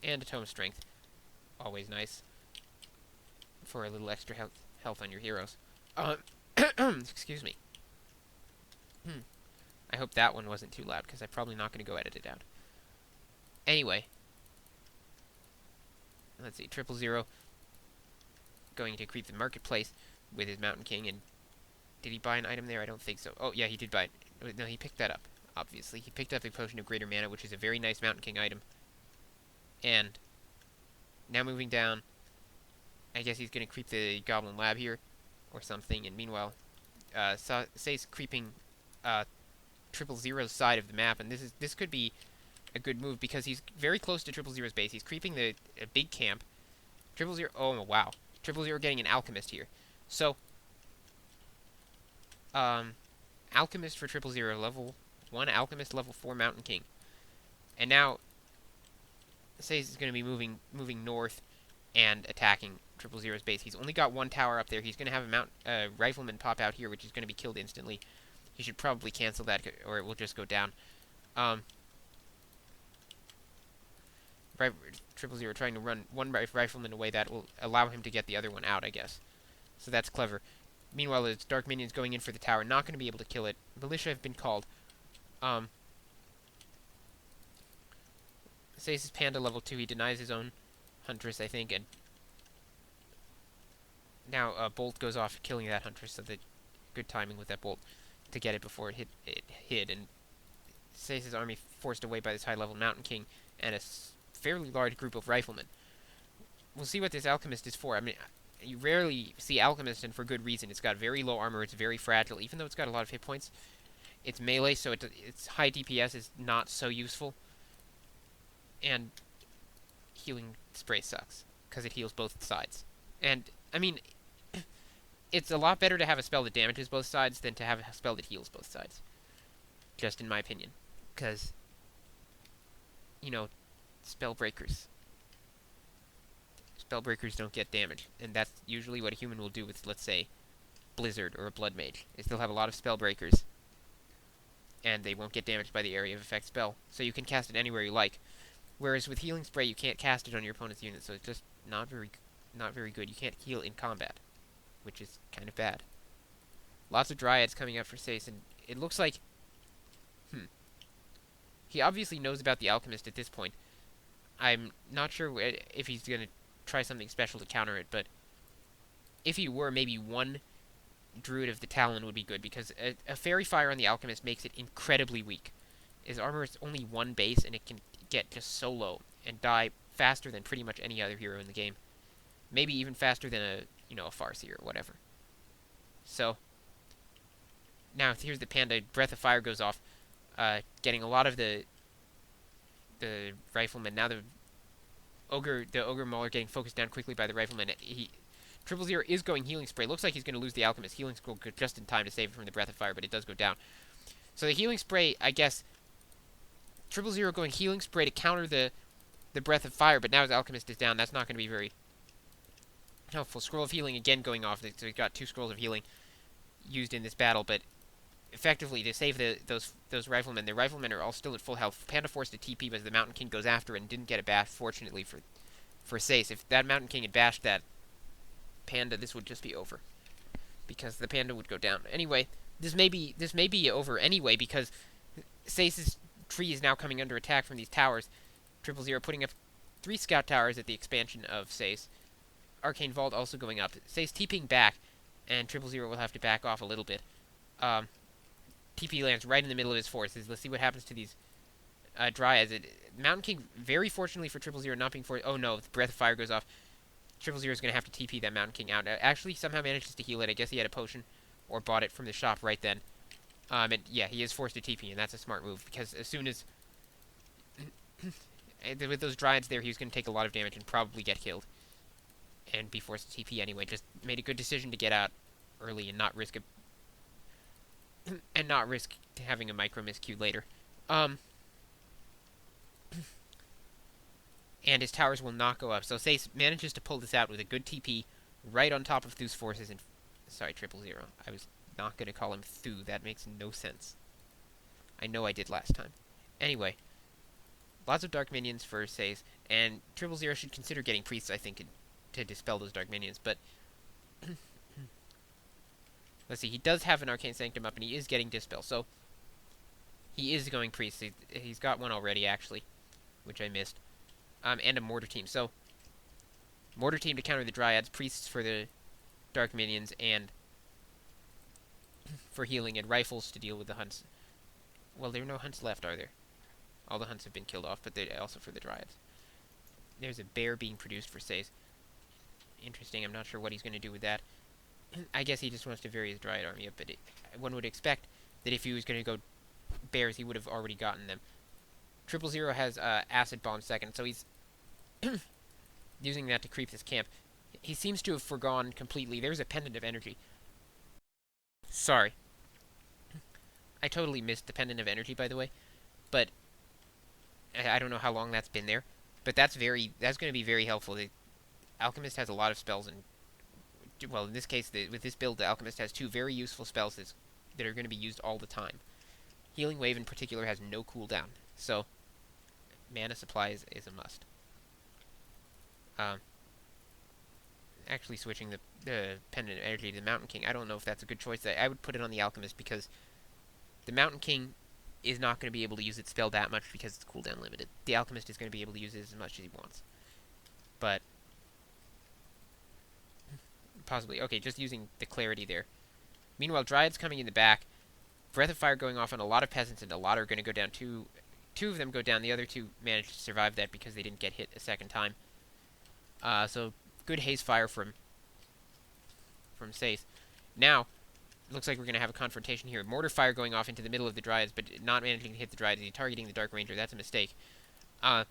And a tome strength. Always nice. For a little extra health on your heroes. Excuse me. I hope that one wasn't too loud, because I'm probably not going to go edit it out. Anyway. Let's see. 000 going to creep the marketplace with his Mountain King. And did he buy an item there? I don't think so. Oh, yeah, he did buy it. No, he picked that up, obviously. He picked up a Potion of Greater Mana, which is a very nice Mountain King item. And now moving down, I guess he's going to creep the Goblin Lab here or something. And meanwhile, SaSe's creeping 000's side of the map. And this could be a good move because he's very close to 000's base. He's creeping a big camp. 000, oh wow. 000 getting an Alchemist here. So, Alchemist for 000, level 1 Alchemist, level 4 Mountain King. And now, SaSe is going to be moving north and attacking 000's base. He's only got one tower up there. He's going to have a Rifleman pop out here, which is going to be killed instantly. He should probably cancel that, or it will just go down. 000 trying to run one Rifleman away. That will allow him to get the other one out, I guess. So that's clever. Meanwhile, it's Dark Minions going in for the tower. Not going to be able to kill it. Militia have been called. SaSe's Panda level 2. He denies his own Huntress, I think. And now Bolt goes off, killing that Huntress. So good timing with that Bolt to get it before it hid. And SaSe's army forced away by this high-level Mountain King and a fairly large group of Riflemen. We'll see what this Alchemist is for. I mean, you rarely see Alchemist, and for good reason. It's got very low armor. It's very fragile. Even though it's got a lot of hit points, it's melee, so its high DPS is not so useful. And healing spray sucks because it heals both sides. And I mean, it's a lot better to have a spell that damages both sides than to have a spell that heals both sides. Just in my opinion, because Spellbreakers don't get damage, and that's usually what a human will do with, let's say, Blizzard or a Blood Mage, is they'll have a lot of Spellbreakers, and they won't get damaged by the area of effect spell, so you can cast it anywhere you like. Whereas with Healing Spray, you can't cast it on your opponent's unit, so it's just not very good. You can't heal in combat, which is kind of bad. Lots of Dryads coming up for SaSe, and it looks like, he obviously knows about the Alchemist at this point. I'm not sure if he's going to try something special to counter it, but if he were, maybe one Druid of the Talon would be good, because a Fairy Fire on the Alchemist makes it incredibly weak. His armor is only one base, and it can get just so low and die faster than pretty much any other hero in the game. Maybe even faster than a Farseer or whatever. So, now here's the Panda. Breath of Fire goes off, getting a lot of the Riflemen. Now the Ogre Mauler getting focused down quickly by the Riflemen. 000 is going Healing Spray. Looks like he's going to lose the Alchemist. Healing Scroll just in time to save it from the Breath of Fire, but it does go down. So the Healing Spray, I guess, 000 going Healing Spray to counter the Breath of Fire, but now his Alchemist is down. That's not going to be very helpful. Scroll of Healing again going off. So he's got 2 Scrolls of Healing used in this battle, but effectively to save those Riflemen. The Riflemen are all still at full health. Panda forced a TP, but the Mountain King goes after it and didn't get a bash, fortunately for SaSe. If that Mountain King had bashed that Panda, this would just be over, because the Panda would go down. Anyway, this may be over anyway, because SaSe's tree is now coming under attack from these towers. 000 putting up 3 scout towers at the expansion of SaSe. Arcane Vault also going up. SaSe TPing back, and 000 will have to back off a little bit. TP lands right in the middle of his forces. Let's see what happens to these Dryads. Mountain King, very fortunately for 000, not being forced. Oh no, the Breath of Fire goes off. 000 is going to have to TP that Mountain King out. Actually, somehow manages to heal it. I guess he had a potion, or bought it from the shop right then. And yeah, he is forced to TP, and that's a smart move, because as soon as with those Dryads there, he was going to take a lot of damage and probably get killed, and be forced to TP anyway. Just made a good decision to get out early and not risk having a micro miscue later. And his towers will not go up. So SaSe manages to pull this out with a good TP right on top of Thu's forces. And sorry, 000. I was not going to call him Thu. That makes no sense. I know I did last time. Anyway, Lots of dark minions for SaSe, and 000 should consider getting priests, I think, to dispel those dark minions. But let's see, he does have an Arcane Sanctum up, and he is getting dispel, so he is going priests. He's got one already, actually, which I missed, and a mortar team. So mortar team to counter the dryads, priests for the dark minions, and for healing, and rifles to deal with the hunts. Well, there are no hunts left, are there? All the hunts have been killed off, but they're also for the dryads. There's a bear being produced for SaSe. Interesting. I'm not sure what he's going to do with that. I guess he just wants to vary his dryad army up, but one would expect that if he was going to go bears, he would have already gotten them. 000 has acid bomb second, so he's using that to creep this camp. He seems to have forgone completely. There's a pendant of energy. Sorry. I totally missed the pendant of energy, by the way, but I don't know how long that's been there, but that's going to be very helpful. The Alchemist has a lot of spells, and well, in this case, with this build, the Alchemist has two very useful spells that are going to be used all the time. Healing Wave in particular has no cooldown, so mana supply is a must. Actually, switching the pendant of energy to the Mountain King, I don't know if that's a good choice. I would put it on the Alchemist because the Mountain King is not going to be able to use its spell that much because it's cooldown limited. The Alchemist is going to be able to use it as much as he wants. But possibly, okay, just using the clarity there. Meanwhile, Dryads coming in the back, Breath of Fire going off on a lot of peasants, and a lot are going to go down. Two of them go down. The other two managed to survive that because they didn't get hit a second time. So good haze fire from SaSe. Now, looks like we're going to have a confrontation here. Mortar fire going off into the middle of the Dryads, but not managing to hit the Dryads. He's targeting the Dark Ranger. That's a mistake. 000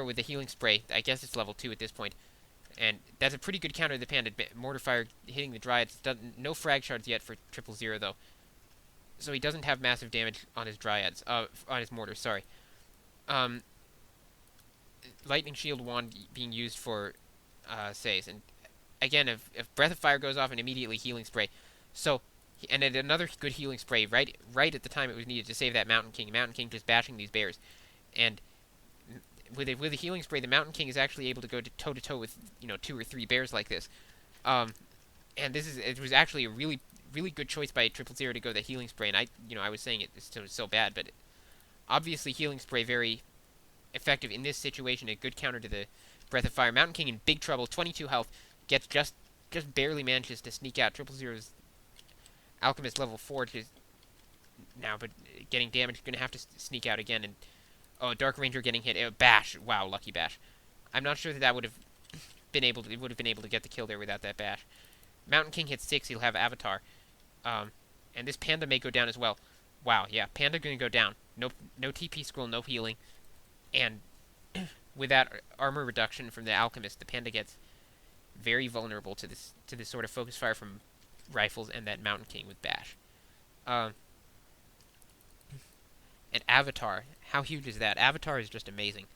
with the healing spray. I guess it's level 2 at this point. And that's a pretty good counter to the Panda. Mortar fire hitting the Dryads. No frag shards yet for 000, though. So he doesn't have massive damage on his Dryads. On his mortars, sorry. Lightning Shield Wand being used for SaSe. And again, if Breath of Fire goes off, and immediately healing spray. So, and another good healing spray right at the time it was needed to save that Mountain King. Mountain King just bashing these bears. And with a healing spray, the Mountain King is actually able to go toe to toe with 2 or 3 bears like this. And it was actually a really good choice by 000 to go the healing spray. And I was saying it was so bad, but obviously healing spray very effective in this situation. A good counter to the Breath of Fire. Mountain King in big trouble. 22 health, gets just barely manages to sneak out. 000's Alchemist level 4 now, but getting damaged. Going to have to sneak out again. And Dark Ranger getting hit. Bash. Wow, lucky bash. I'm not sure that would have been able to get the kill there without that bash. Mountain King hits 6. He'll have Avatar. And this Panda may go down as well. Wow, yeah, Panda going to go down. No TP scroll, no healing. And with that armor reduction from the Alchemist, the Panda gets very vulnerable to this sort of focus fire from rifles and that Mountain King with bash. And Avatar, how huge is that? Avatar is just amazing.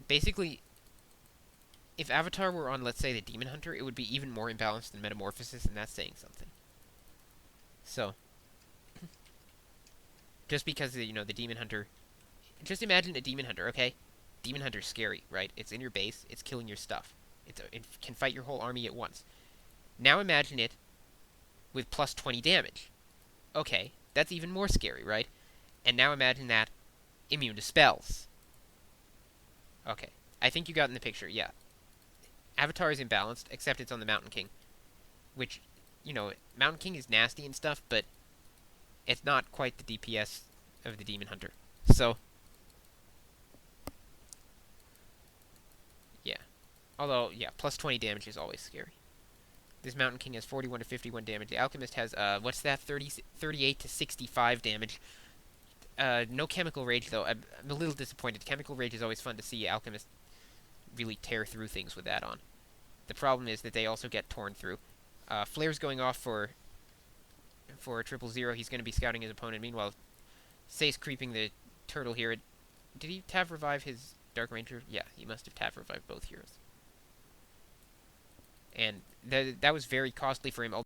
Basically, if Avatar were on, let's say, the Demon Hunter, it would be even more imbalanced than Metamorphosis, and that's saying something. So, just because the Demon Hunter, just imagine a Demon Hunter, okay? Demon Hunter's scary, right? It's in your base, it's killing your stuff. It can fight your whole army at once. Now imagine it with plus 20 damage. Okay, that's even more scary, right? And now imagine that immune to spells. Okay, I think you got in the picture, yeah. Avatar is imbalanced, except it's on the Mountain King. Which, Mountain King is nasty and stuff, but it's not quite the DPS of the Demon Hunter. So, yeah. Although, yeah, plus 20 damage is always scary. This Mountain King has 41 to 51 damage. The Alchemist has, 38 to 65 damage. No Chemical Rage, though. I'm a little disappointed. Chemical Rage is always fun to see Alchemist really tear through things with that on. The problem is that they also get torn through. Flare's going off for 000. He's going to be scouting his opponent. Meanwhile, SaSe creeping the turtle here. Did he Tav revive his Dark Ranger? Yeah, he must have Tav revived both heroes. And that was very costly for him.